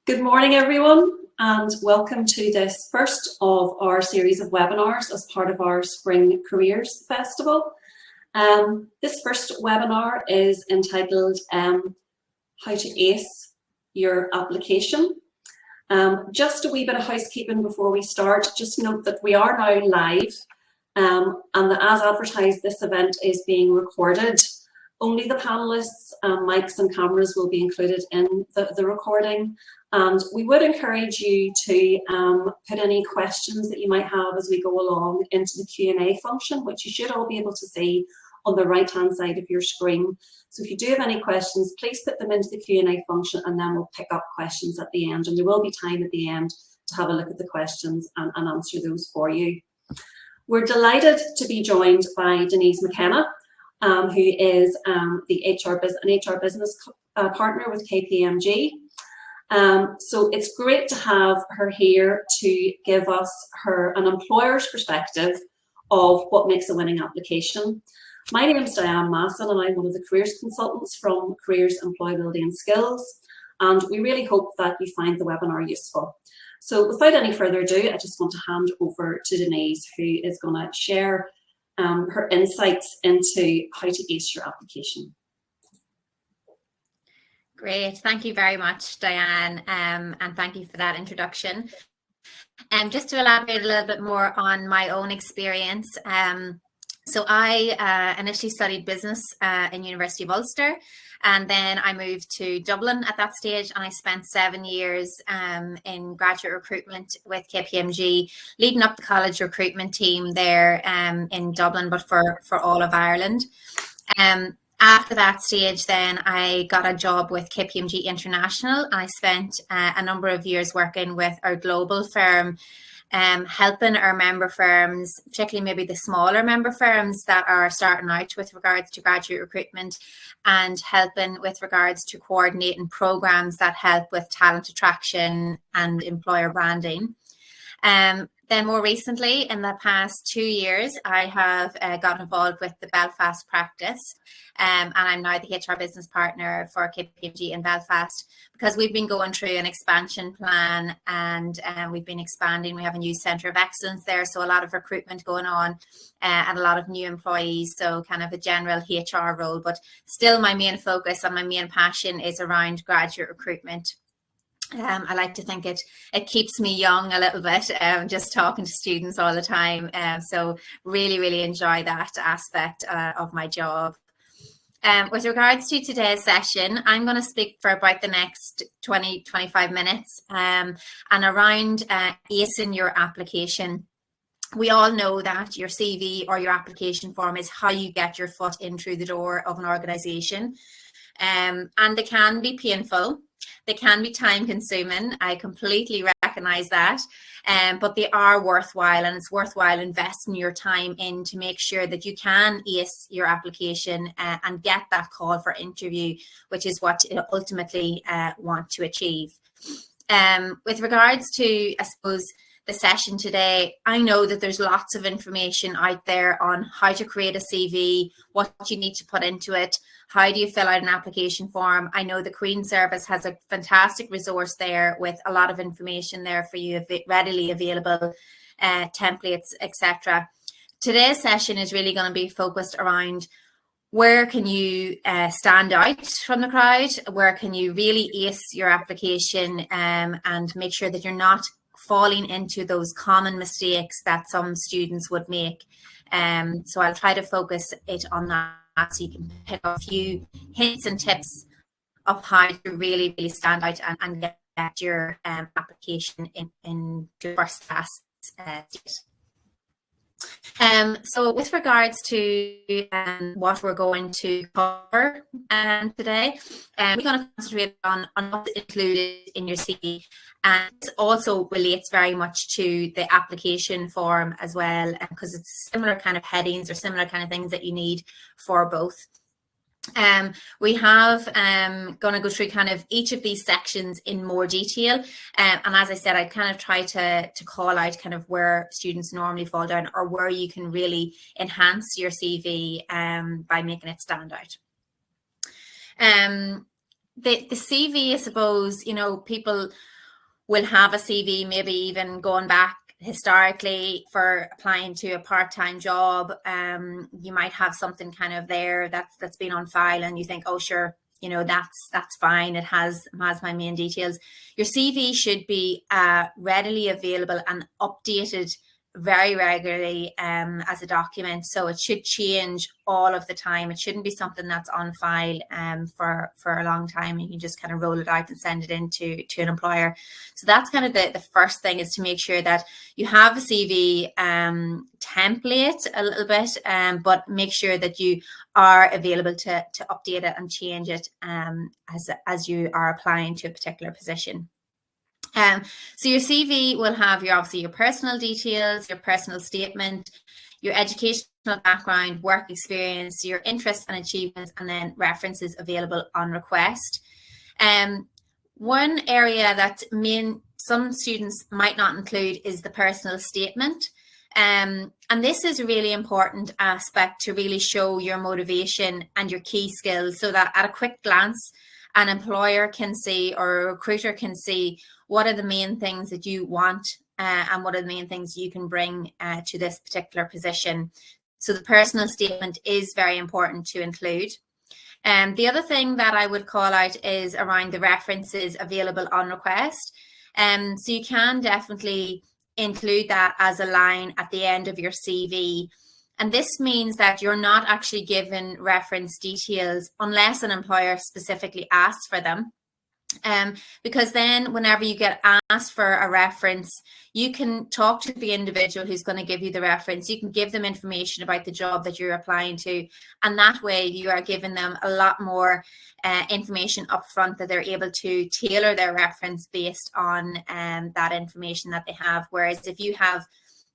Good morning, everyone, and welcome to this first of our series of webinars as part of our Spring Careers Festival. This first webinar is entitled How to Ace Your Application. Just a wee bit of housekeeping before we start. Just note that we are now live and that as advertised, this event is being recorded. Only the panelists, mics and cameras will be included in the recording. And we would encourage you to put any questions that you might have as we go along into the Q&A function, which you should all be able to see on the right-hand side of your screen. So if you do have any questions, please put them into the Q&A function and then we'll pick up questions at the end. And there will be time at the end to have a look at the questions and answer those for you. We're delighted to be joined by Denise McKenna, who is an HR business partner with KPMG. So it's great to have her here to give us an employer's perspective of what makes a winning application. My name is Diane Masson and I'm one of the careers consultants from Careers, Employability and Skills, and we really hope that you find the webinar useful. So without any further ado, I just want to hand over to Denise, who is going to share her insights into how to ace your application. Great, thank you very much, Diane, and thank you for that introduction. Just to elaborate a little bit more on my own experience, so I initially studied business in University of Ulster, and then I moved to Dublin at that stage, and I spent 7 years in graduate recruitment with KPMG, leading up the college recruitment team there in Dublin, but for all of Ireland. After that stage, then I got a job with KPMG International, and I spent a number of years working with our global firm, helping our member firms, particularly maybe the smaller member firms that are starting out with regards to graduate recruitment, and helping with regards to coordinating programs that help with talent attraction and employer branding. Then more recently, in the past 2 years, I have got involved with the Belfast practice, and I'm now the HR business partner for KPMG in Belfast, because we've been going through an expansion plan, and we've been expanding. We have a new centre of excellence there, so a lot of recruitment going on and a lot of new employees, so kind of a general HR role, but still my main focus and my main passion is around graduate recruitment. I like to think it keeps me young a little bit, just talking to students all the time. So really enjoy that aspect of my job. With regards to today's session, I'm going to speak for about the next 20-25 minutes and around acing your application. We all know that your CV or your application form is how you get your foot in through the door of an organisation, and they can be painful. They can be time consuming. I completely recognize that, but they are worthwhile, and it's worthwhile investing your time in to make sure that you can ace your application and get that call for interview, which is what you ultimately want to achieve. With regards to, I suppose, the session today, I know that there's lots of information out there on how to create a CV, what you need to put into it, how do you fill out an application form. I know the Queen Service has a fantastic resource there with a lot of information there for you, readily available templates, etc. Today's session is really going to be focused around where can you stand out from the crowd, where can you really ace your application and make sure that you're not falling into those common mistakes that some students would make. So I'll try to focus it on that so you can pick up a few hints and tips of how to really stand out and get your application in your first class state. So with regards to what we're going to cover today, we're going to concentrate on what's included in your CV, and it also relates very much to the application form as well, because it's similar kind of headings or similar kind of things that you need for both. We have going to go through kind of each of these sections in more detail, and as I said, I kind of try to call out kind of where students normally fall down or where you can really enhance your CV by making it stand out. The CV, I suppose, you know, people will have a CV, maybe even going back historically for applying to a part-time job. You might have something kind of there that's been on file, and you think, oh sure, you know, that's fine, it has my main details. Your CV should be readily available and updated very regularly as a document, so it should change all of the time. It shouldn't be something that's on file for a long time, and you can just kind of roll it out and send it in to an employer. So that's kind of the first thing, is to make sure that you have a CV template a little bit, but make sure that you are available to update it and change it as you are applying to a particular position. So your CV will have obviously your personal details, your personal statement, your educational background, work experience, your interests and achievements, and then references available on request. One area that some students might not include is the personal statement. And this is a really important aspect to really show your motivation and your key skills, so that at a quick glance, an employer can see, or a recruiter can see, what are the main things that you want and what are the main things you can bring to this particular position. So the personal statement is very important to include. The other thing that I would call out is around the references available on request. So you can definitely include that as a line at the end of your CV. And this means that you're not actually given reference details unless an employer specifically asks for them. Because then whenever you get asked for a reference, you can talk to the individual who's going to give you the reference. You can give them information about the job that you're applying to, and that way you are giving them a lot more information up front, that they're able to tailor their reference based on that information that they have. Whereas if you have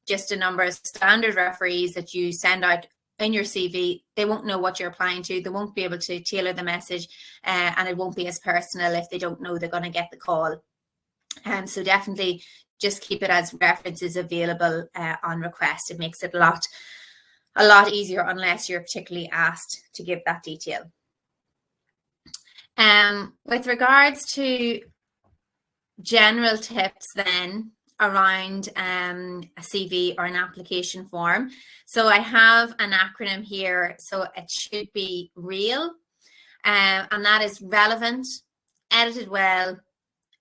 just a number of standard referees that you send out in your CV, they won't know what you're applying to. They won't be able to tailor the message, and it won't be as personal if they don't know they're going to get the call. So definitely just keep it as references available on request. It makes it a lot easier, unless you're particularly asked to give that detail. With regards to general tips then around a CV or an application form. So I have an acronym here, so it should be REAL, and that is relevant, edited well,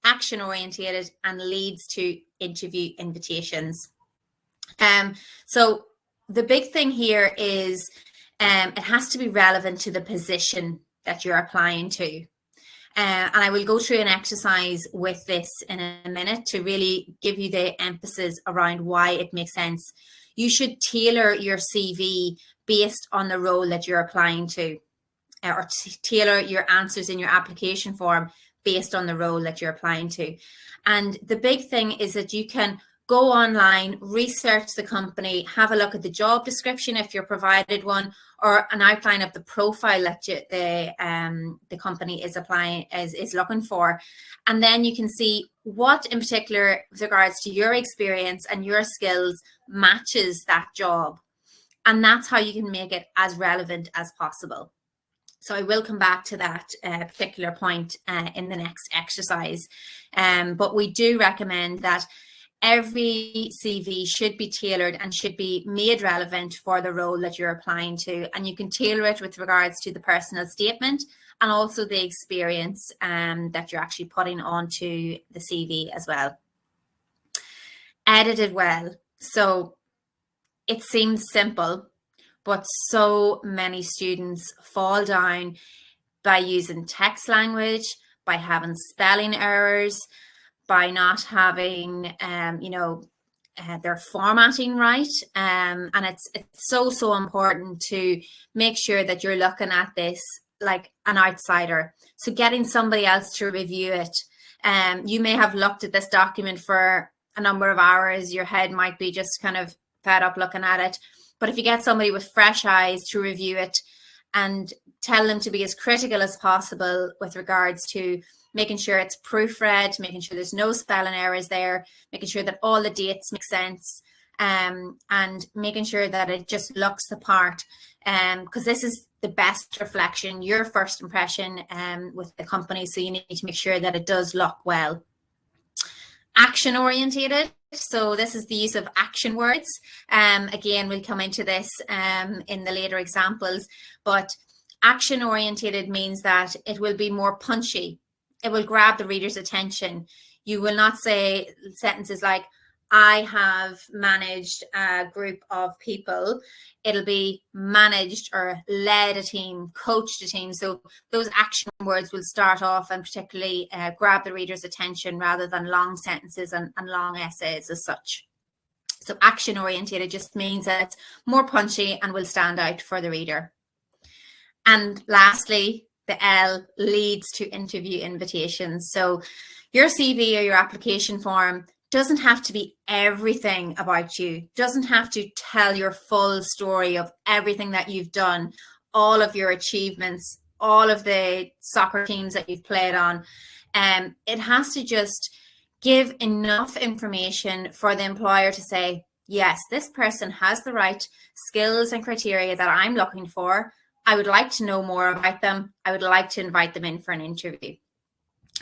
action orientated, and leads to interview invitations. So the big thing here is it has to be relevant to the position that you're applying to. And I will go through an exercise with this in a minute to really give you the emphasis around why it makes sense. You should tailor your CV based on the role that you're applying to, or tailor your answers in your application form based on the role that you're applying to. And the big thing is that you can go online, research the company, have a look at the job description if you're provided one, or an outline of the profile that the company is looking for. And then you can see what in particular, with regards to your experience and your skills, matches that job. And that's how you can make it as relevant as possible. So I will come back to that particular point in the next exercise. But we do recommend that every CV should be tailored and should be made relevant for the role that you're applying to. And you can tailor it with regards to the personal statement and also the experience that you're actually putting onto the CV as well. Edited well. So it seems simple, but so many students fall down by using text language, by having spelling errors, by not having, their formatting right. And it's so important to make sure that you're looking at this like an outsider. So getting somebody else to review it. You may have looked at this document for a number of hours. Your head might be just kind of fed up looking at it. But if you get somebody with fresh eyes to review it and tell them to be as critical as possible with regards to making sure it's proofread, making sure there's no spelling errors there, making sure that all the dates make sense, and making sure that it just looks the part, because this is the best reflection, your first impression with the company. So you need to make sure that it does look well. Action orientated. So this is the use of action words. Again, we'll come into this in the later examples, but action orientated means that it will be more punchy. It will grab the reader's attention. You will not say sentences like, I have managed a group of people. It'll be managed or led a team, coached a team. So those action words will start off and particularly grab the reader's attention rather than long sentences and long essays as such. So action orientated just means that it's more punchy and will stand out for the reader. And lastly, the L, leads to interview invitations. So your CV or your application form doesn't have to be everything about you, doesn't have to tell your full story of everything that you've done, all of your achievements, all of the soccer teams that you've played on. It has to just give enough information for the employer to say, yes, this person has the right skills and criteria that I'm looking for. I would like to know more about them. I would like to invite them in for an interview.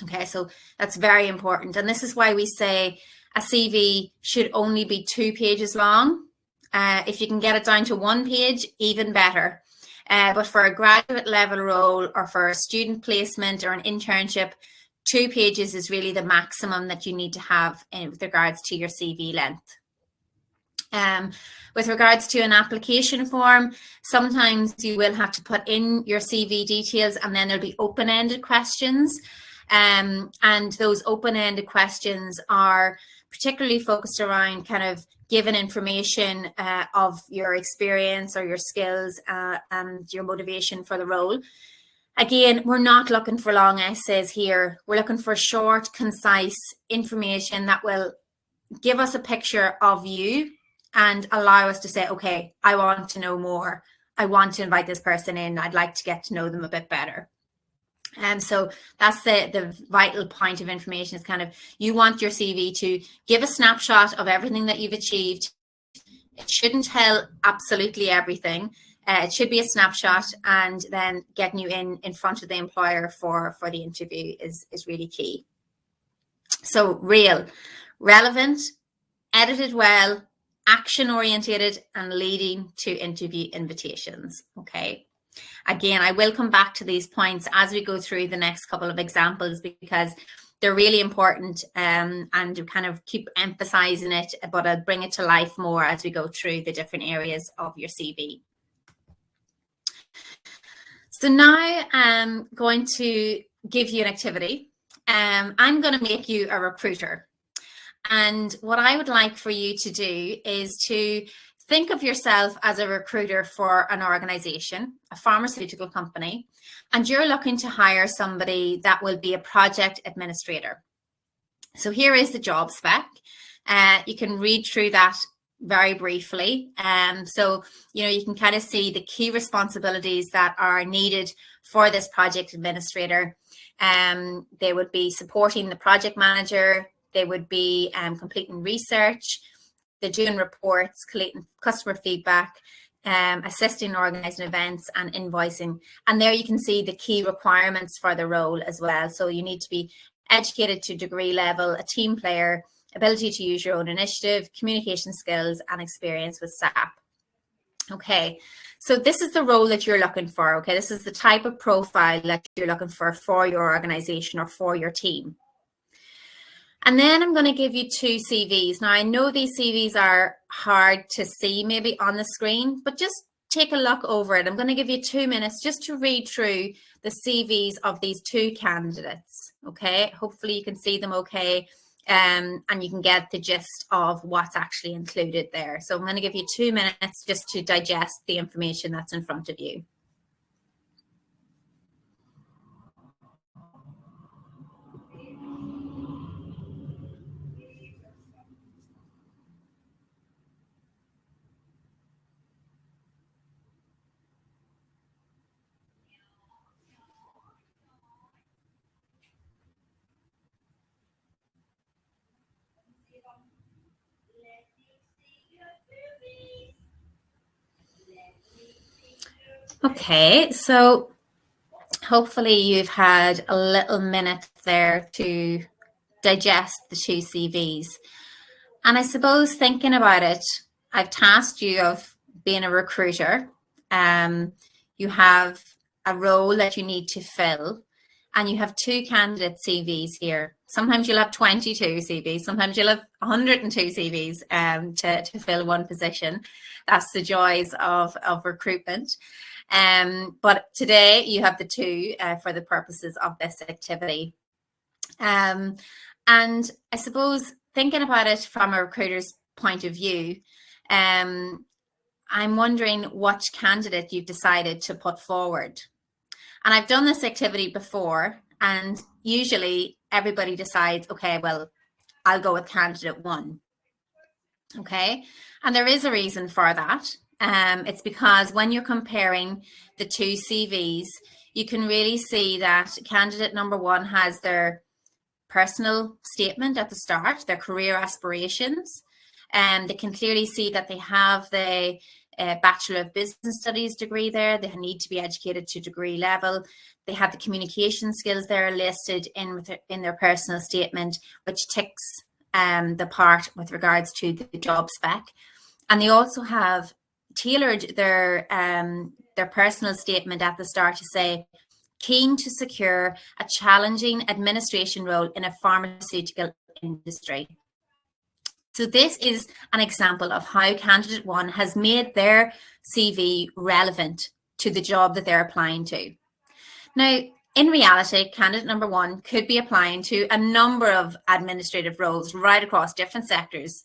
Okay, so that's very important. And this is why we say a CV should only be 2 pages long. If you can get it down to 1 page, even better. But for a graduate level role or for a student placement or an internship, 2 pages is really the maximum that you need to have with regards to your CV length. With regards to an application form, sometimes you will have to put in your CV details and then there'll be open-ended questions. And those open-ended questions are particularly focused around kind of given information of your experience or your skills and your motivation for the role. Again, we're not looking for long essays here. We're looking for short, concise information that will give us a picture of you and allow us to say, okay, I want to know more. I want to invite this person in. I'd like to get to know them a bit better. And so that's the vital point of information is kind of, you want your CV to give a snapshot of everything that you've achieved. It shouldn't tell absolutely everything. It should be a snapshot, and then getting you in front of the employer for the interview is really key. So real, relevant, edited well, action orientated, and leading to interview invitations. Okay. Again, I will come back to these points as we go through the next couple of examples because they're really important and kind of keep emphasizing it, but I'll bring it to life more as we go through the different areas of your CV. So now I'm going to give you an activity. I'm going to make you a recruiter. And what I would like for you to do is to think of yourself as a recruiter for an organization, a pharmaceutical company, and you're looking to hire somebody that will be a project administrator. So here is the job spec. You can read through that very briefly. So, you know, you can kind of see the key responsibilities that are needed for this project administrator. They would be supporting the project manager. They would be completing research. They're doing reports, collating customer feedback, assisting in organising events and invoicing. And there you can see the key requirements for the role as well. So you need to be educated to degree level, a team player, ability to use your own initiative, communication skills, and experience with SAP. Okay, so this is the role that you're looking for. Okay, this is the type of profile that you're looking for your organisation or for your team. And then I'm going to give you 2 CVs. Now, I know these CVs are hard to see maybe on the screen, but just take a look over it. I'm going to give you 2 minutes just to read through the CVs of these 2 candidates. Okay, hopefully you can see them okay, and you can get the gist of what's actually included there. So I'm going to give you 2 minutes just to digest the information that's in front of you. Okay, so hopefully you've had a little minute there to digest the two CVs. And I suppose thinking about it, I've tasked you of being a recruiter. You have a role that you need to fill, and you have two candidate CVs here. Sometimes you'll have 22 CVs, sometimes you'll have 102 CVs to fill one position. That's the joys of recruitment. But today you have the two for the purposes of this activity. And I suppose thinking about it from a recruiter's point of view, I'm wondering what candidate you've decided to put forward. And I've done this activity before, and usually everybody decides, okay, well, I'll go with candidate one. Okay, and there is a reason for that. It's because when you're comparing the two CVs, you can really see that candidate number one has their personal statement at the start, their career aspirations, and they can clearly see that they have the Bachelor of Business Studies degree there. They need to be educated to degree level. They have the communication skills there listed in their personal statement, which ticks the part with regards to the job spec. And they also have tailored their personal statement at the start to say, keen to secure a challenging administration role in a pharmaceutical industry. So this is an example of how candidate one has made their CV relevant to the job that they're applying to. Now, in reality, candidate number one could be applying to a number of administrative roles right across different sectors,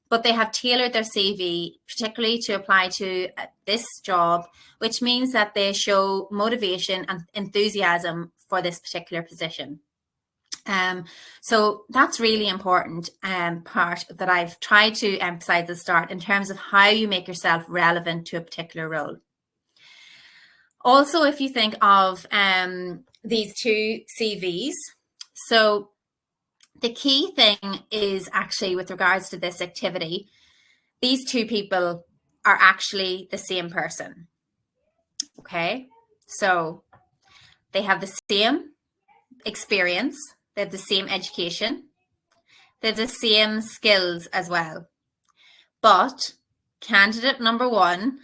but they have tailored their CV particularly to apply to this job, which means that they show motivation and enthusiasm for this particular position. So that's really important part that I've tried to emphasize at the start in terms of how you make yourself relevant to a particular role. Also, if you think of these two CVs, so the key thing is actually with regards to this activity, these two people are actually the same person. Okay, so they have the same experience, they have the same education, they have the same skills as well. But candidate number one,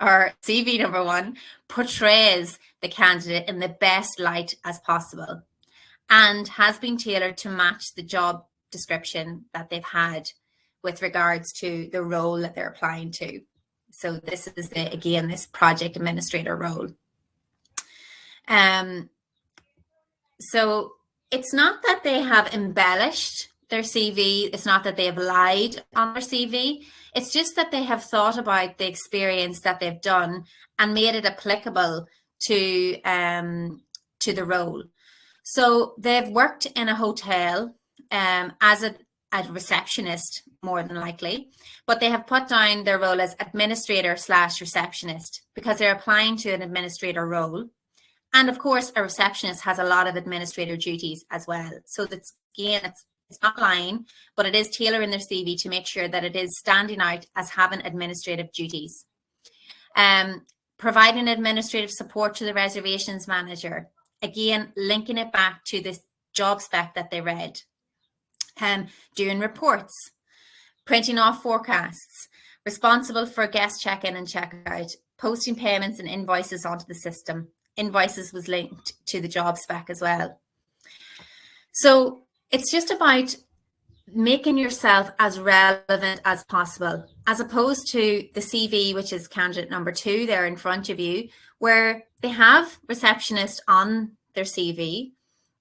or CV number one, portrays the candidate in the best light as possible and has been tailored to match the job description that they've had with regards to the role that they're applying to. So this is, again, this project administrator role. So it's not that they have embellished their CV. It's not that they have lied on their CV. It's just that they have thought about the experience that they've done and made it applicable to the role. So they've worked in a hotel as a receptionist, more than likely, but they have put down their role as administrator / receptionist because they're applying to an administrator role. And of course, a receptionist has a lot of administrator duties as well. So that's, again, it's not lying, but it is tailoring their CV to make sure that it is standing out as having administrative duties. Providing administrative support to the reservations manager. Again, linking it back to this job spec that they read. Doing reports. Printing off forecasts. Responsible for guest check-in and check-out. Posting payments and invoices onto the system. Invoices was linked to the job spec as well. So it's just about making yourself as relevant as possible, as opposed to the CV, which is candidate number two there in front of you, where they have receptionist on their CV.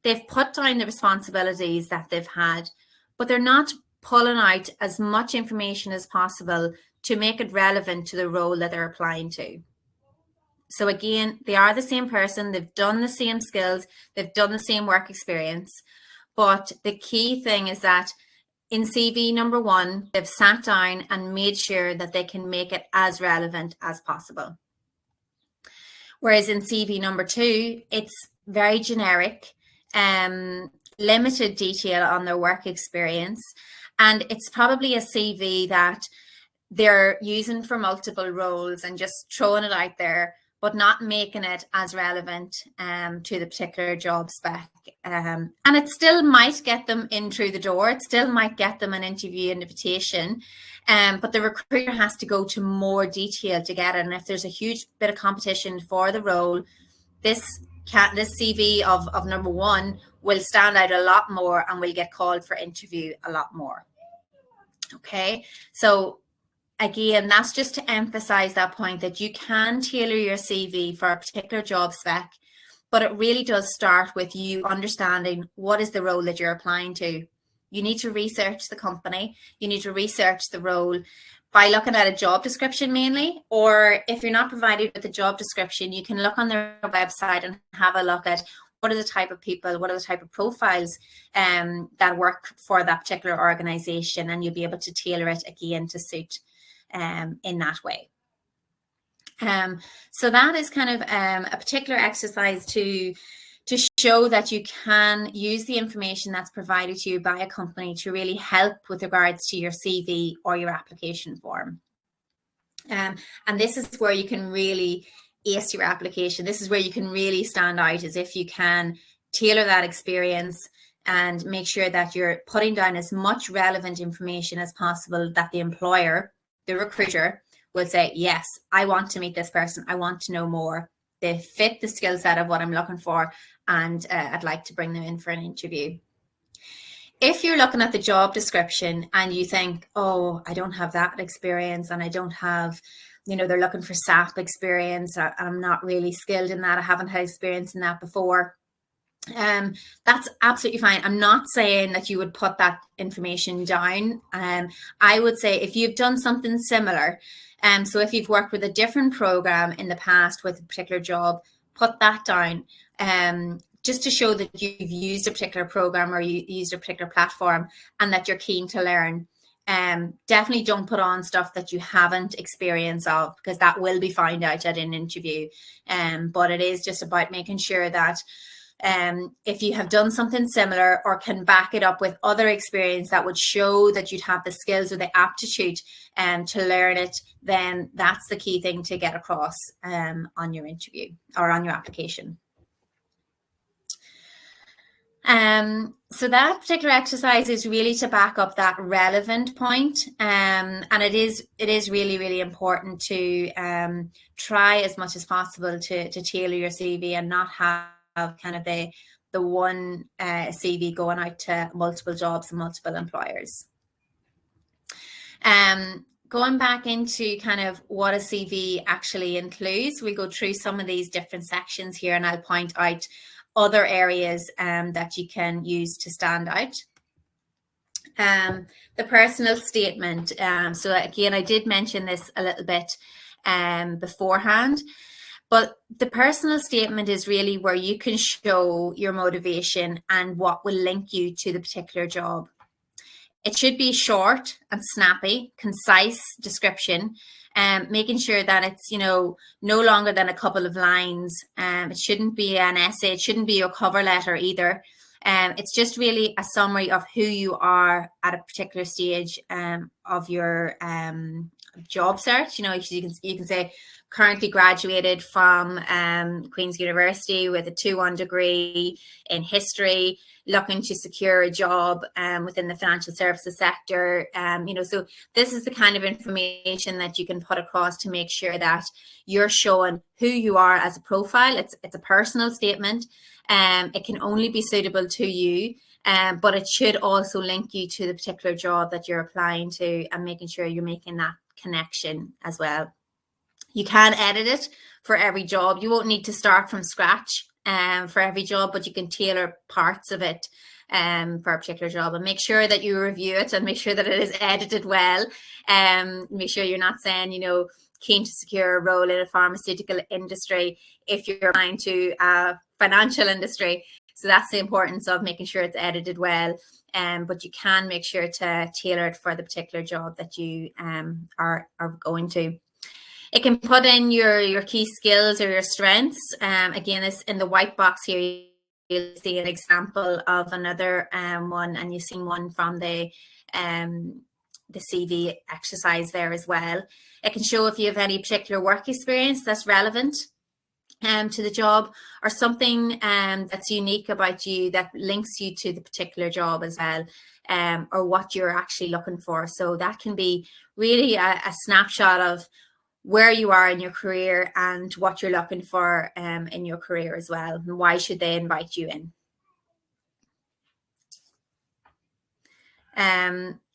They've put down the responsibilities that they've had, but they're not pulling out as much information as possible to make it relevant to the role that they're applying to. So again, they are the same person, they've done the same skills, they've done the same work experience, but the key thing is that in CV number one, they've sat down and made sure that they can make it as relevant as possible. Whereas in CV number two, it's very generic, limited detail on their work experience, and it's probably a CV that they're using for multiple roles and just throwing it out there, but not making it as relevant to the particular job spec. And it still might get them in through the door. It still might get them an interview invitation. But the recruiter has to go to more detail to get it. And if there's a huge bit of competition for the role, this CV of number one will stand out a lot more and will get called for interview a lot more. Okay, so again, that's just to emphasize that point that you can tailor your CV for a particular job spec, but it really does start with you understanding what is the role that you're applying to. You need to research the company. You need to research the role by looking at a job description mainly, or if you're not provided with a job description, you can look on their website and have a look at what are the type of people, what are the type of profiles that work for that particular organization, and you'll be able to tailor it again to suit in that way. So that is kind of a particular exercise to show that you can use the information that's provided to you by a company to really help with regards to your CV or your application form. And this is where you can really ace your application. This is where you can really stand out, as if you can tailor that experience and make sure that you're putting down as much relevant information as possible that the employer, the recruiter, will say, yes, I want to meet this person. I want to know more. They fit the skill set of what I'm looking for, and I'd like to bring them in for an interview. If you're looking at the job description and you think, oh, I don't have that experience, and I don't have, they're looking for SAP experience, I'm not really skilled in that, I haven't had experience in that before, that's absolutely fine. I'm not saying that you would put that information down. I would say if you've done something similar, so if you've worked with a different program in the past with a particular job, put that down, just to show that you've used a particular program or you used a particular platform and that you're keen to learn. Definitely don't put on stuff that you haven't experience of, because that will be found out at an interview. But it is just about making sure that if you have done something similar or can back it up with other experience that would show that you'd have the skills or the aptitude to learn it, then that's the key thing to get across on your interview or on your application. So that particular exercise is really to back up that relevant point. And it is really, really important to try as much as possible to tailor your CV and not have kind of the one CV going out to multiple jobs and multiple employers. Going back into kind of what a CV actually includes, we go through some of these different sections here, and I'll point out other areas that you can use to stand out. The personal statement. So again, I did mention this a little bit beforehand, but the personal statement is really where you can show your motivation and what will link you to the particular job. It should be short and snappy, concise description, making sure that it's, no longer than a couple of lines. It shouldn't be an essay. It shouldn't be your cover letter either. It's just really a summary of who you are at a particular stage of your job search. You can say currently graduated from Queen's University with a 2-1 degree in history, looking to secure a job within the financial services sector. So this is the kind of information that you can put across to make sure that you're showing who you are as a profile. It's a personal statement. It can only be suitable to you, but it should also link you to the particular job that you're applying to, and making sure you're making that connection as well. You can edit it for every job. You won't need to start from scratch for every job, but you can tailor parts of it for a particular job, and make sure that you review it and make sure that it is edited well. Make sure you're not saying, keen to secure a role in a pharmaceutical industry if you're applying to a financial industry. So that's the importance of making sure it's edited well. But you can make sure to tailor it for the particular job that you are going to. It can put in your key skills or your strengths. Again, this in the white box here, you'll see an example of another one, and you've seen one from the CV exercise there as well. It can show if you have any particular work experience that's relevant to the job, or something that's unique about you that links you to the particular job as well, or what you're actually looking for. So that can be really a snapshot of where you are in your career and what you're looking for in your career as well, and why should they invite you in.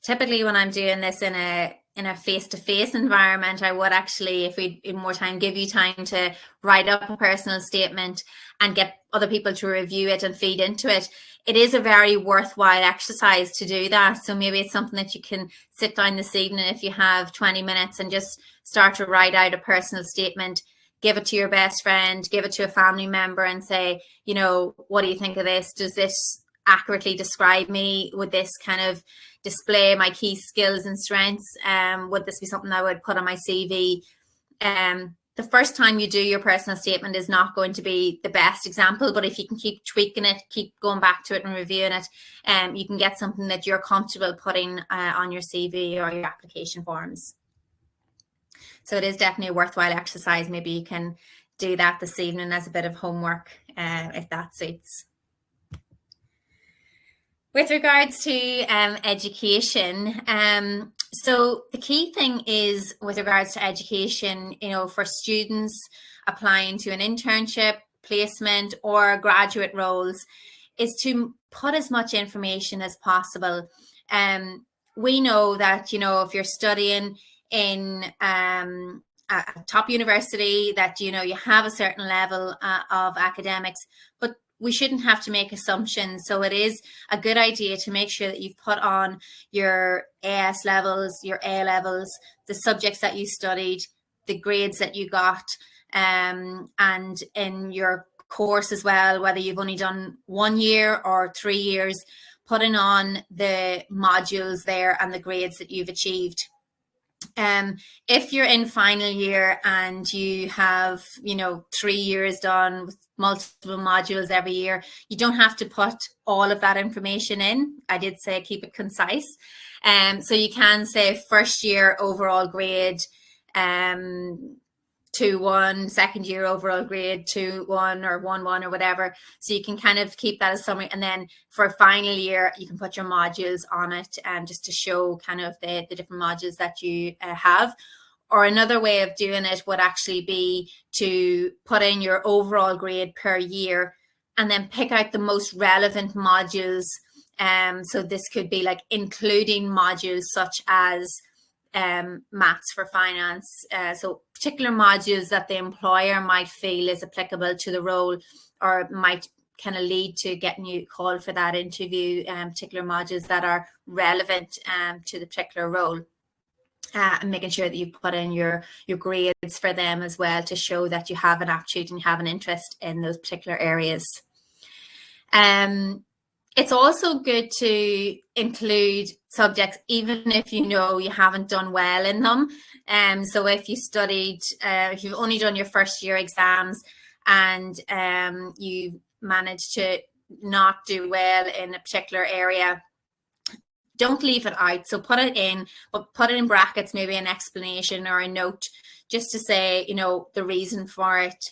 Typically when I'm doing this in a face-to-face environment, I would actually, if we in more time, give you time to write up a personal statement and get other people to review it and feed into it. It is a very worthwhile exercise to do that. So maybe it's something that you can sit down this evening if you have 20 minutes and just start to write out a personal statement, give it to your best friend, give it to a family member and say, you know, what do you think of this? Does this accurately describe me? Would this kind of display my key skills and strengths? Would this be something I would put on my CV? The first time you do your personal statement is not going to be the best example, but if you can keep tweaking it, keep going back to it and reviewing it, you can get something that you're comfortable putting on your CV or your application forms. So it is definitely a worthwhile exercise. Maybe you can do that this evening as a bit of homework, if that suits. With regards to education, so the key thing is with regards to education, you know, for students applying to an internship, placement or graduate roles, is to put as much information as possible. We know that, you know, if you're studying in a top university, that, you know, you have a certain level of academics, but we shouldn't have to make assumptions. So it is a good idea to make sure that you've put on your AS levels, your A levels, the subjects that you studied, the grades that you got, and in your course as well, whether you've only done 1 year or 3 years, putting on the modules there and the grades that you've achieved. If you're in final year and you have, you know, 3 years done with multiple modules every year, you don't have to put all of that information in. I did say keep it concise. So you can say first year overall grade 2-1, second year overall grade 2-1 or 1-1 or whatever. So you can kind of keep that as summary, and then for final year you can put your modules on it, just to show kind of the different modules that you have. Or another way of doing it would actually be to put in your overall grade per year and then pick out the most relevant modules. So this could be like including modules such as maths for finance, so particular modules that the employer might feel is applicable to the role or might kind of lead to getting you called for that interview, particular modules that are relevant to the particular role, and making sure that you put in your grades for them as well to show that you have an aptitude and you have an interest in those particular areas. It's also good to include subjects even if you know you haven't done well in them. So if you studied, if you've only done your first year exams and you managed to not do well in a particular area, don't leave it out. So put it in, but put it in brackets, maybe an explanation or a note just to say, you know, the reason for it.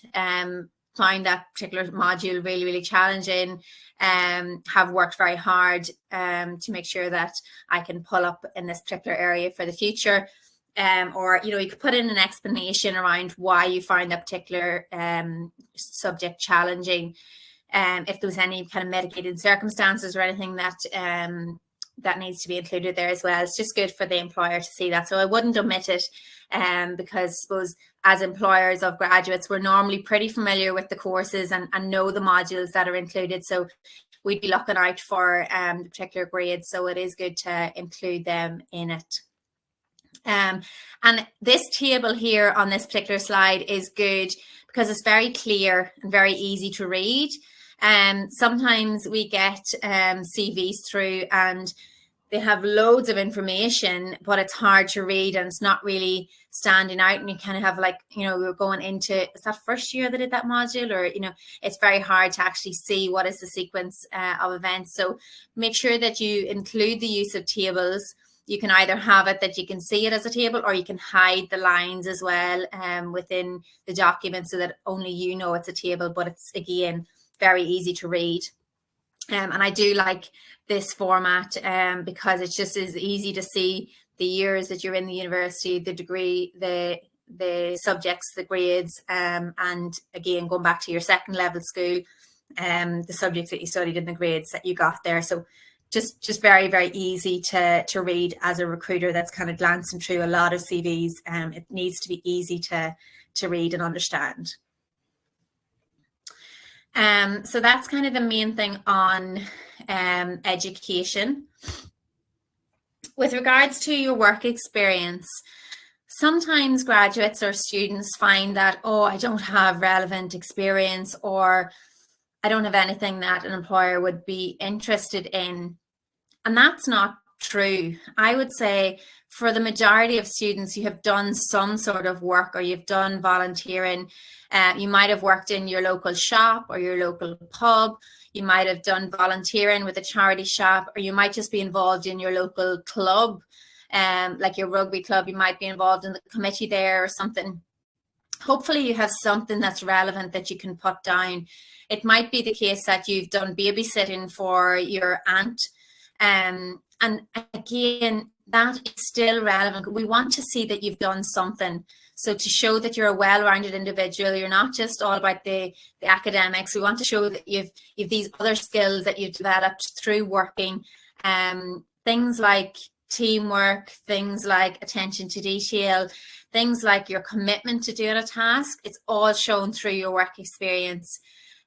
Find that particular module really, really challenging, have worked very hard to make sure that I can pull up in this particular area for the future. Or, you know, you could put in an explanation around why you find that particular subject challenging. If there was any kind of mitigating circumstances or anything that that needs to be included there as well. It's just good for the employer to see that. So I wouldn't omit it because I suppose as employers of graduates, we're normally pretty familiar with the courses and know the modules that are included. So we'd be looking out for the particular grades. So it is good to include them in it. And this table here on this particular slide is good because it's very clear and very easy to read. Sometimes we get CVs through and they have loads of information, but it's hard to read and it's not really standing out. And you kind of have like, you know, we're going into, is that first year they did that module? Or, you know, it's very hard to actually see what is the sequence of events. So make sure that you include the use of tables. you can either have it that you can see it as a table, or you can hide the lines as well within the document so that only you know it's a table, but it's, again, very easy to read. And I do like this format because it's just as easy to see the years that you're in the university, the degree, the subjects, the grades, and again, going back to your second level school, the subjects that you studied and the grades that you got there. So just very, very easy to read as a recruiter that's kind of glancing through a lot of CVs. It needs to be easy to read and understand. So that's kind of the main thing on education. With regards to your work experience, sometimes graduates or students find that, oh, I don't have relevant experience, or I don't have anything that an employer would be interested in. And that's not true. I would say for the majority of students, you have done some sort of work, or you've done volunteering. You might have worked in your local shop or your local pub. You might have done volunteering with a charity shop, or you might just be involved in your local club, like your rugby club. You might be involved in the committee there or something. Hopefully you have something that's relevant that you can put down. It might be the case that you've done babysitting for your aunt. And again, that is still relevant. We want to see that you've done something. So to show that you're a well-rounded individual, you're not just all about the academics. We want to show that you've these other skills that you've developed through working, things like teamwork, things like attention to detail, things like your commitment to doing a task. It's all shown through your work experience.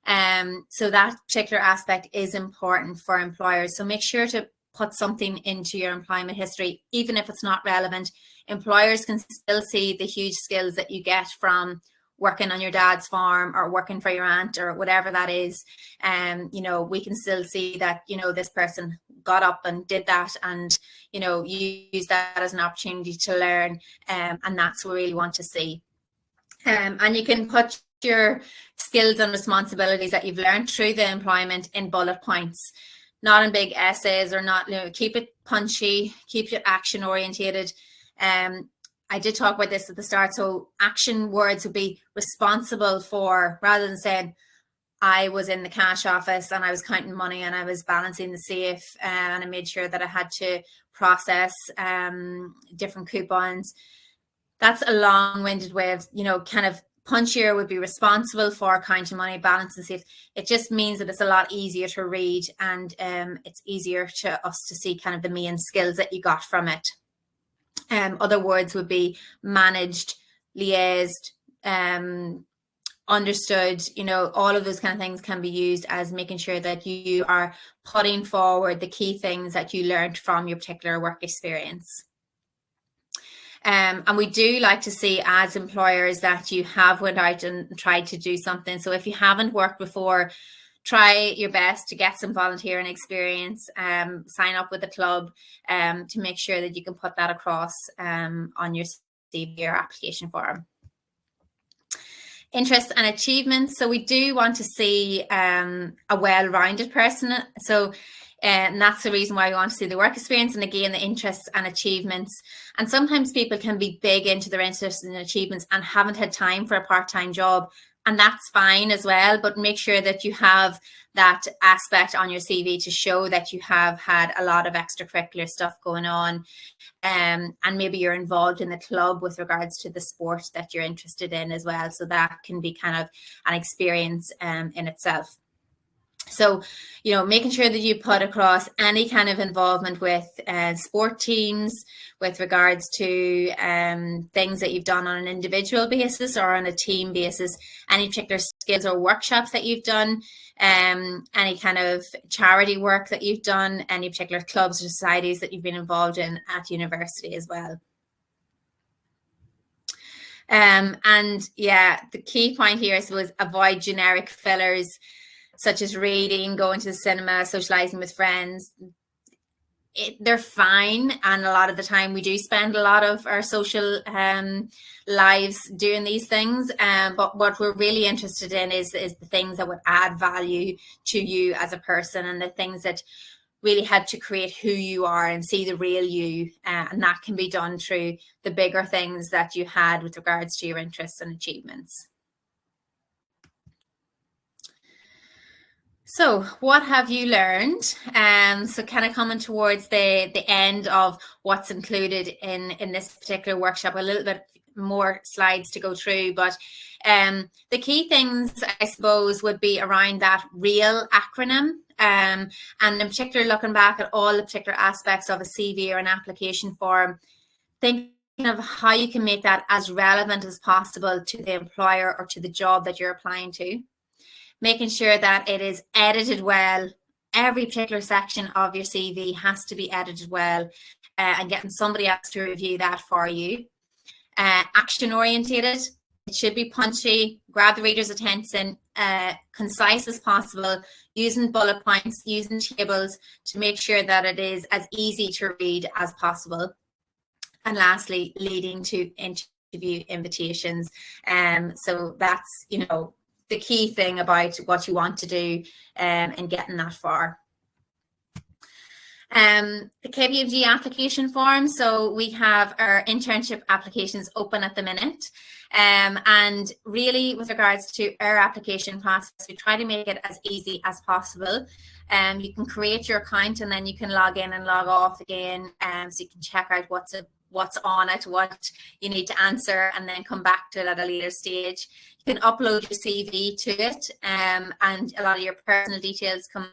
So that particular aspect is important for employers. So make sure to put something into your employment history, even if it's not relevant. Employers can still see the huge skills that you get from working on your dad's farm or working for your aunt or whatever that is. You know, we can still see that, you know, this person got up and did that, and, you know, you use that as an opportunity to learn. And that's what we really want to see. And you can put your skills and responsibilities that you've learned through the employment in bullet points, not in big essays, or not, you know, keep it punchy, keep it action orientated. I did talk about this at the start. So action words would be responsible for, rather than saying, I was in the cash office and I was counting money and I was balancing the safe, and I made sure that I had to process different coupons. That's a long-winded way of, you know, kind of punchier would be responsible for counting money, balancing safe. It just means that it's a lot easier to read, and it's easier to us to see kind of the main skills that you got from it. Other words would be managed, liaised, understood. You know, all of those kind of things can be used as making sure that you are putting forward the key things that you learned from your particular work experience. And we do like to see as employers that you have went out and tried to do something. So if you haven't worked before, try your best to get some volunteering experience, sign up with a club to make sure that you can put that across on your CV or application form. Interests and achievements. So we do want to see a well-rounded person. So and that's the reason why we want to see the work experience, and again, the interests and achievements. And sometimes people can be big into their interests and achievements and haven't had time for a part-time job, and that's fine as well. But make sure that you have that aspect on your CV to show that you have had a lot of extracurricular stuff going on, and maybe you're involved in the club with regards to the sport that you're interested in as well. So that can be kind of an experience in itself. So, you know, making sure that you put across any kind of involvement with sport teams, with regards to things that you've done on an individual basis or on a team basis, any particular skills or workshops that you've done, any kind of charity work that you've done, any particular clubs or societies that you've been involved in at university as well. And yeah, the key point here, I suppose, avoid generic fillers, such as reading, going to the cinema, socializing with friends. They're fine, and a lot of the time we do spend a lot of our social lives doing these things, but what we're really interested in is the things that would add value to you as a person, and the things that really help to create who you are and see the real you. And that can be done through the bigger things that you had with regards to your interests and achievements. So what have you learned? So kind of coming towards the end of what's included in this particular workshop, a little bit more slides to go through, but the key things, I suppose, would be around that REAL acronym, and in particular looking back at all the particular aspects of a CV or an application form, thinking of how you can make that as relevant as possible to the employer or to the job that you're applying to. Making sure that it is edited well. Every particular section of your CV has to be edited well, and getting somebody else to review that for you. Action orientated. It should be punchy, grab the reader's attention, concise as possible, using bullet points, using tables to make sure that it is as easy to read as possible. And lastly, leading to interview invitations. So that's, the key thing about what you want to do and getting that far. The KPMG application form. So we have our internship applications open at the minute. And really with regards to our application process, we try to make it as easy as possible. You can create your account and then you can log in and log off again. So you can check out what's on it, what you need to answer, and then come back to it at a later stage. You can upload your CV to it, and a lot of your personal details come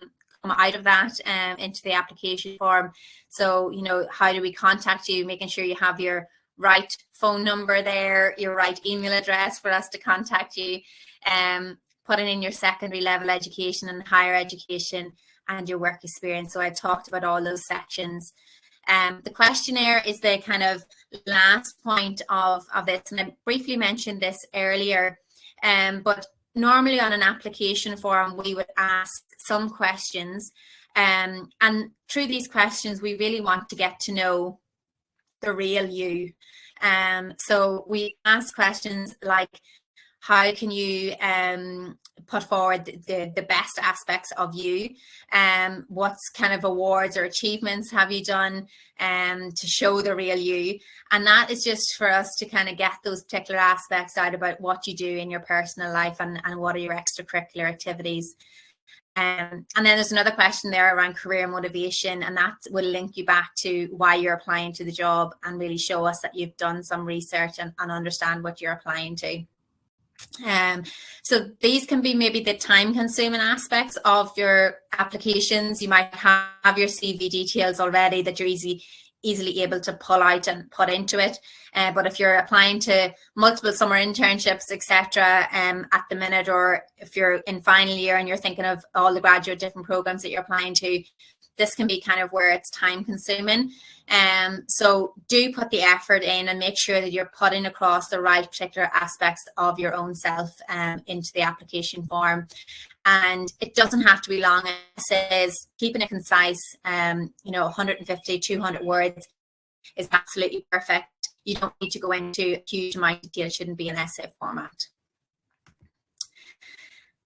out of that into the application form. So, how do we contact you? Making sure you have your right phone number there, your right email address for us to contact you, putting in your secondary level education and higher education and your work experience. So I talked about all those sections. The questionnaire is the kind of last point of this, and I briefly mentioned this earlier, but normally on an application form we would ask some questions, and through these questions we really want to get to know the real you. So we ask questions like, how can you put forward the best aspects of you? What kind of awards or achievements have you done to show the real you? And that is just for us to kind of get those particular aspects out about what you do in your personal life and what are your extracurricular activities. And then there's another question there around career motivation, and that will link you back to why you're applying to the job and really show us that you've done some research and understand what you're applying to. So these can be maybe the time consuming aspects of your applications. You might have your CV details already that you're easily able to pull out and put into it. But if you're applying to multiple summer internships, etc., at the minute, or if you're in final year and you're thinking of all the graduate different programs that you're applying to, this can be kind of where it's time consuming. So do put the effort in and make sure that you're putting across the right particular aspects of your own self into the application form. And it doesn't have to be long. It says keeping it concise, 150, 200 words is absolutely perfect. You don't need to go into a huge amount of detail. It shouldn't be an essay format.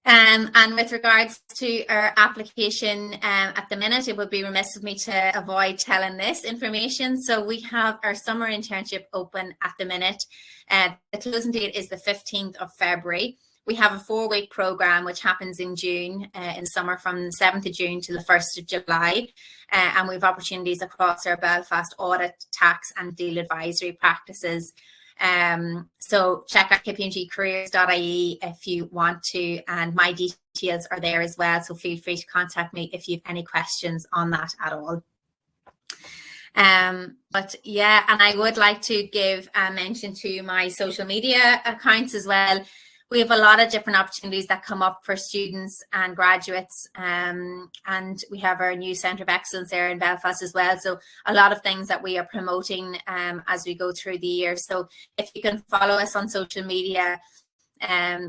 And with regards to our application at the minute, it would be remiss of me to avoid telling this information. So we have our summer internship open at the minute. The closing date is the 15th of February. We have a 4-week program which happens in June, in summer, from the 7th of June to the 1st of July. And we have opportunities across our Belfast audit, tax and deal advisory practices. So check out kpmgcareers.ie if you want to, and my details are there as well, so feel free to contact me if you have any questions on that at all. But yeah, and I would like to give a mention to my social media accounts as well. We have a lot of different opportunities that come up for students and graduates, and we have our new Centre of Excellence there in Belfast as well. So a lot of things that we are promoting as we go through the year. So if you can follow us on social media,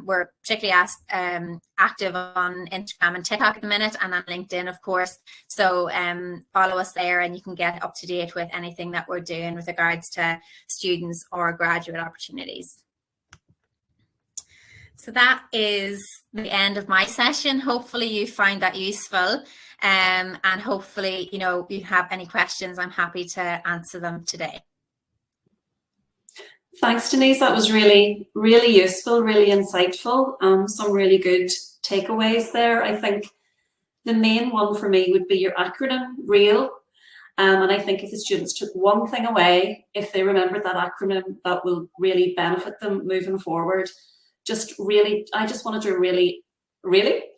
we're particularly active on Instagram and TikTok at the minute, and on LinkedIn, of course. So follow us there and you can get up to date with anything that we're doing with regards to students or graduate opportunities. So that is the end of my session. Hopefully you find that useful. And hopefully, you know, if you have any questions, I'm happy to answer them today. Thanks, Denise. That was really, really useful, really insightful. Some really good takeaways there. I think the main one for me would be your acronym, REAL. And I think if the students took one thing away, if they remembered that acronym, that will really benefit them moving forward. I just wanted to really,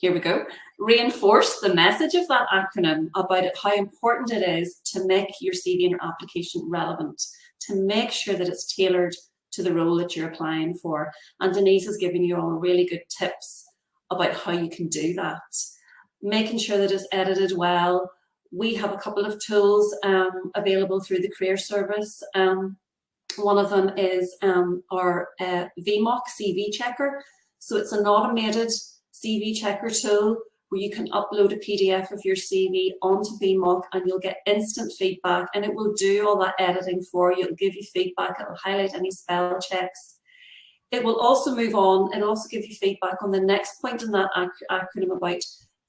here we go, reinforce the message of that acronym about how important it is to make your CV and your application relevant, to make sure that it's tailored to the role that you're applying for. And Denise has given you all really good tips about how you can do that. Making sure that it's edited well. We have a couple of tools available through the Career Service. One of them is our VMOC CV checker. So it's an automated CV checker tool where you can upload a PDF of your CV onto VMOC and you'll get instant feedback, and it will do all that editing for you. It'll give you feedback, it'll highlight any spell checks. It will also move on, it'll also give you feedback on the next point in that acronym about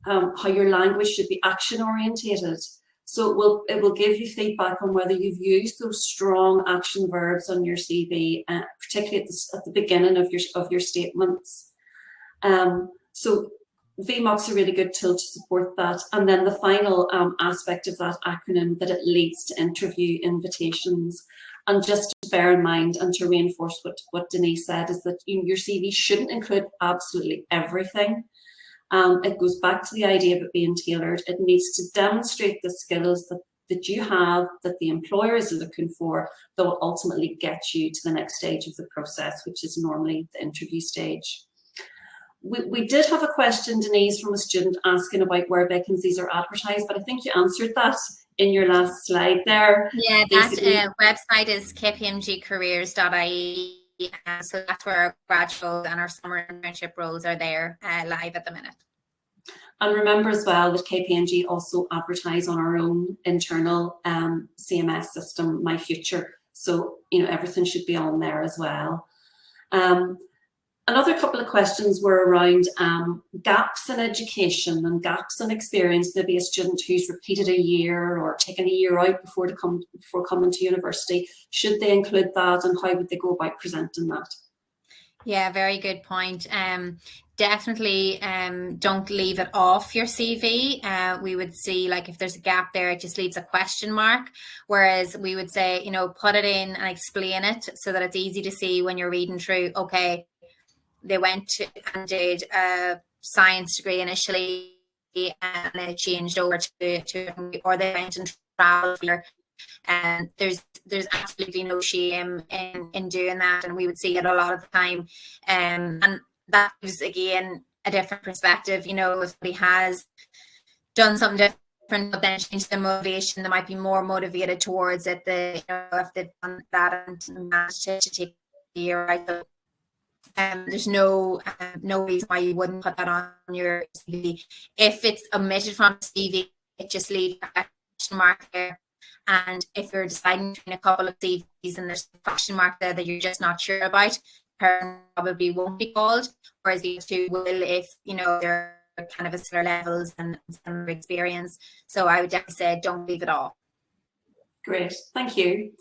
how your language should be action orientated. So it will give you feedback on whether you've used those strong action verbs on your CV, particularly at the beginning of your statements. So VMOC's a really good tool to support that. And then the final aspect of that acronym, that it leads to interview invitations. And just to bear in mind and to reinforce what Denise said, is that your CV shouldn't include absolutely everything. It goes back to the idea of it being tailored. It needs to demonstrate the skills that you have, that the employer is looking for, that will ultimately get you to the next stage of the process, which is normally the interview stage. We did have a question, Denise, from a student asking about where vacancies are advertised, but I think you answered that in your last slide there. Yeah, that website is kpmgcareers.ie. So that's where our graduate and our summer internship roles are there live at the minute. And remember as well that KPMG also advertise on our own internal CMS system, My Future. So, you know, everything should be on there as well. Another couple of questions were around gaps in education and gaps in experience. Maybe a student who's repeated a year or taken a year out before coming to university. Should they include that, and how would they go about presenting that? Yeah, very good point. Definitely don't leave it off your CV. We would see, like, if there's a gap there, it just leaves a question mark. Whereas we would say, you know, put it in and explain it so that it's easy to see when you're reading through, okay, they went and did a science degree initially and then it changed over to or they went and traveled here. And there's absolutely no shame in doing that, and we would see it a lot of the time. And that is again a different perspective. You know, if somebody has done something different but then changed the motivation, they might be more motivated towards it. If they've done that and managed to take a year out. There's no reason why you wouldn't put that on your CV. If it's omitted from the CV, it just leaves a question mark there. And if you're deciding between a couple of CVs and there's a question mark there that you're just not sure about, probably won't be called, whereas the two will if, you know, they're kind of at similar levels and similar experience. So I would definitely say don't leave it all. Great, thank you.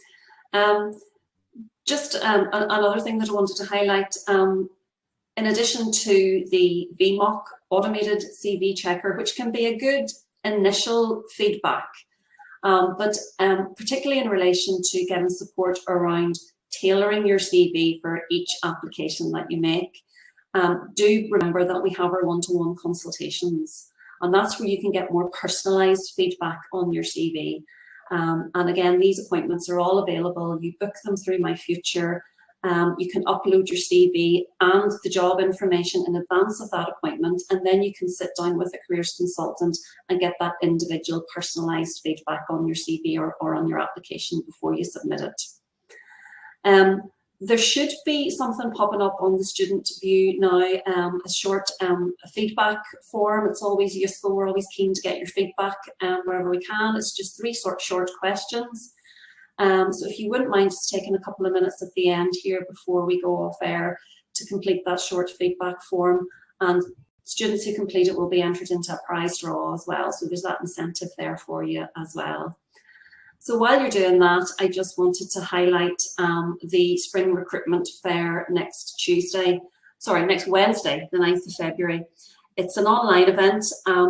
Just another thing that I wanted to highlight, in addition to the VMOC automated CV checker, which can be a good initial feedback, but particularly in relation to getting support around tailoring your CV for each application that you make, do remember that we have our one-to-one consultations, and that's where you can get more personalised feedback on your CV. And again, these appointments are all available. You book them through My Future. You can upload your CV and the job information in advance of that appointment, and then you can sit down with a careers consultant and get that individual personalised feedback on your CV or on your application before you submit it. There should be something popping up on the student view now, a short feedback form. It's always useful. We're always keen to get your feedback wherever we can. It's just 3 short questions. So if you wouldn't mind just taking a couple of minutes at the end here before we go off air to complete that short feedback form and Students who complete it will be entered into a prize draw as well, so there's that incentive there for you as well. So while you're doing that, I just wanted to highlight the Spring Recruitment Fair next Wednesday, the 9th of February. It's an online event.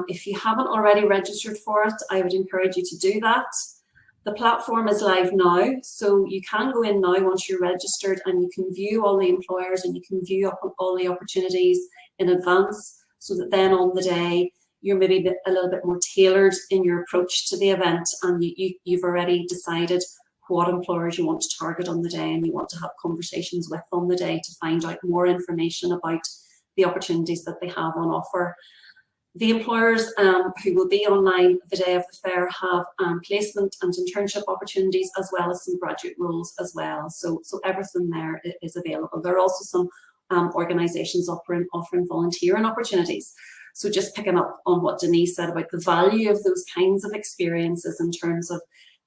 If you haven't already registered for it, I would encourage you to do that. The platform is live now, so you can go in now once you're registered, and you can view all the employers and you can view all the opportunities in advance, so that then on the day you're maybe a little bit more tailored in your approach to the event, and you've already decided what employers you want to target on the day and you want to have conversations with on the day to find out more information about the opportunities that they have on offer. The employers who will be online the day of the fair have placement and internship opportunities, as well as some graduate roles as well. So everything there is available. There are also some organisations offering volunteering opportunities. So just picking up on what Denise said about the value of those kinds of experiences in terms of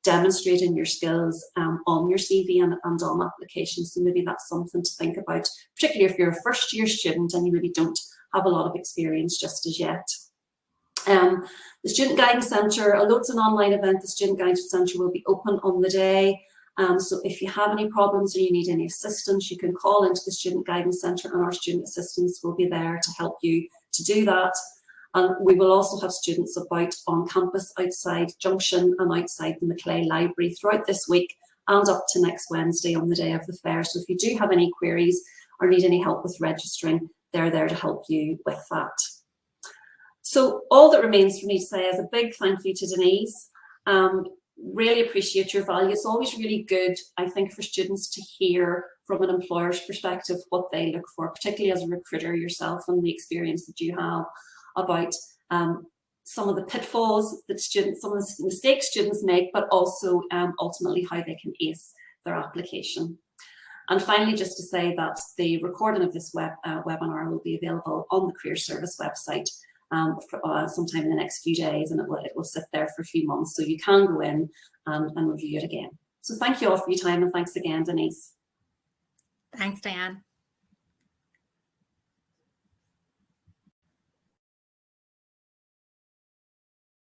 demonstrating your skills on your CV and on applications. So maybe that's something to think about, particularly if you're a first year student and you maybe don't have a lot of experience just as yet. The Student Guidance Centre, although it's an online event, the Student Guidance Centre will be open on the day. So if you have any problems or you need any assistance, you can call into the Student Guidance Centre, and our student assistants will be there to help you to do that. And we will also have students about on campus outside Junction and outside the Maclay Library throughout this week and up to next Wednesday on the day of the fair. So if you do have any queries or need any help with registering, they're there to help you with that. So all that remains for me to say is a big thank you to Denise. Really appreciate your value. It's always really good, I think, for students to hear from an employer's perspective what they look for, particularly as a recruiter yourself, and the experience that you have about some of the pitfalls that some of the mistakes students make, but also ultimately how they can ace their application. And finally, just to say that the recording of this webinar will be available on the Career Service website sometime in the next few days, and it will sit there for a few months, so you can go in and review it again. So thank you all for your time, and thanks again, Denise. Thanks, Diane.